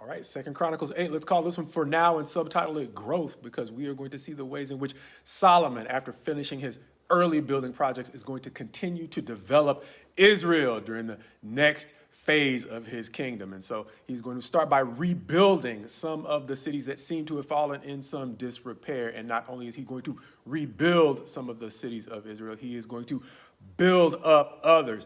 right, Second Chronicles 8. Let's call this one For Now and subtitle it Growth, because we are going to see the ways in which Solomon, after finishing his early building projects, is going to continue to develop Israel during the next phase of his kingdom. And so he's going to start by rebuilding some of the cities that seem to have fallen in some disrepair. And not only is he going to rebuild some of the cities of Israel, he is going to build up others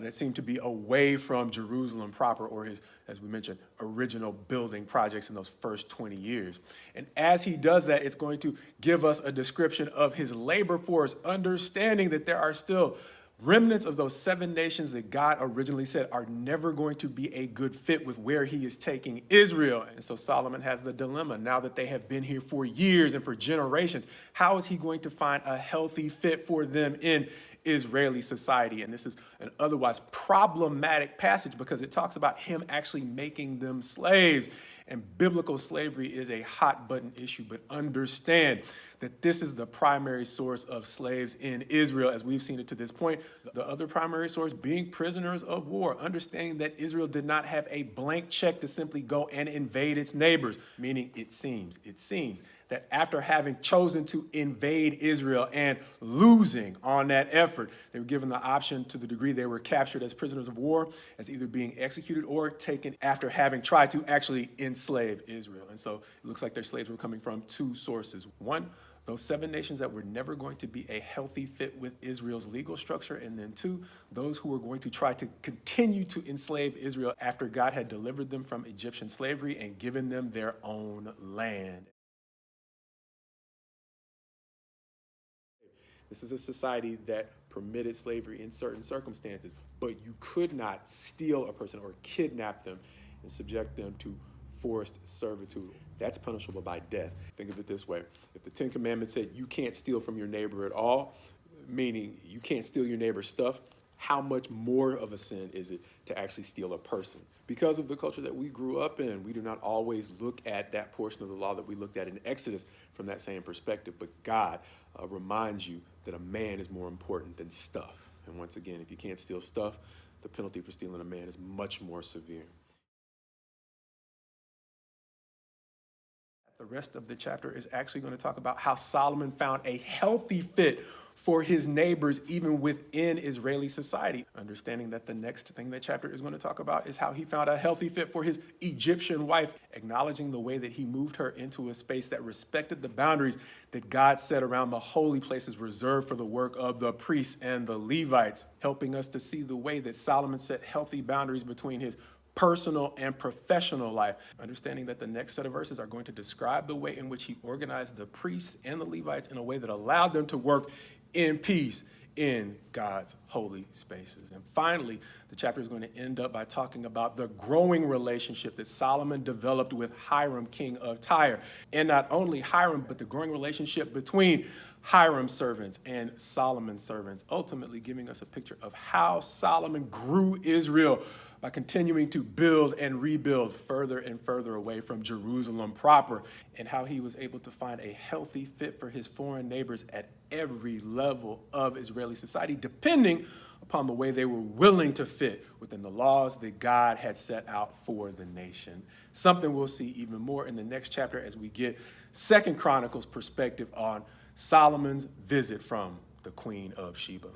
that seem to be away from Jerusalem proper, or his, as we mentioned, original building projects in those first 20 years. And as he does that, it's going to give us a description of his labor force, understanding that there are still remnants of those 7 nations that God originally said are never going to be a good fit with where he is taking Israel. And so Solomon has the dilemma, now that they have been here for years and for generations, how is he going to find a healthy fit for them in Israeli society? And this is an otherwise problematic passage because it talks about him actually making them slaves. And biblical slavery is a hot button issue, but understand that this is the primary source of slaves in Israel, as we've seen it to this point. The other primary source being prisoners of war, understanding that Israel did not have a blank check to simply go and invade its neighbors, meaning it seems that after having chosen to invade Israel and losing on that effort, they were given the option, to the degree they were captured as prisoners of war, as either being executed or taken after having tried to actually enslave Israel. And so it looks like their slaves were coming from 2 sources. One, those 7 nations that were never going to be a healthy fit with Israel's legal structure. And then 2, those who were going to try to continue to enslave Israel after God had delivered them from Egyptian slavery and given them their own land. This is a society that permitted slavery in certain circumstances, but you could not steal a person or kidnap them and subject them to forced servitude. That's punishable by death. Think of it this way. If the 10 Commandments said you can't steal from your neighbor at all, meaning you can't steal your neighbor's stuff, how much more of a sin is it to actually steal a person? Because of the culture that we grew up in, we do not always look at that portion of the law that we looked at in Exodus from that same perspective. But God reminds you that a man is more important than stuff. And once again, if you can't steal stuff, the penalty for stealing a man is much more severe. The rest of the chapter is actually going to talk about how Solomon found a healthy fit for his neighbors, even within Israeli society. Understanding that the next thing that chapter is going to talk about is how he found a healthy fit for his Egyptian wife, acknowledging the way that he moved her into a space that respected the boundaries that God set around the holy places reserved for the work of the priests and the Levites, helping us to see the way that Solomon set healthy boundaries between his personal and professional life, understanding that the next set of verses are going to describe the way in which he organized the priests and the Levites in a way that allowed them to work in peace in God's holy spaces. And finally, the chapter is going to end up by talking about the growing relationship that Solomon developed with Hiram, king of Tyre. And not only Hiram, but the growing relationship between Hiram's servants and Solomon's servants, ultimately giving us a picture of how Solomon grew Israel by continuing to build and rebuild further and further away from Jerusalem proper, and how he was able to find a healthy fit for his foreign neighbors at every level of Israeli society, depending upon the way they were willing to fit within the laws that God had set out for the nation. Something we'll see even more in the next chapter as we get Second Chronicles perspective on Solomon's visit from the Queen of Sheba.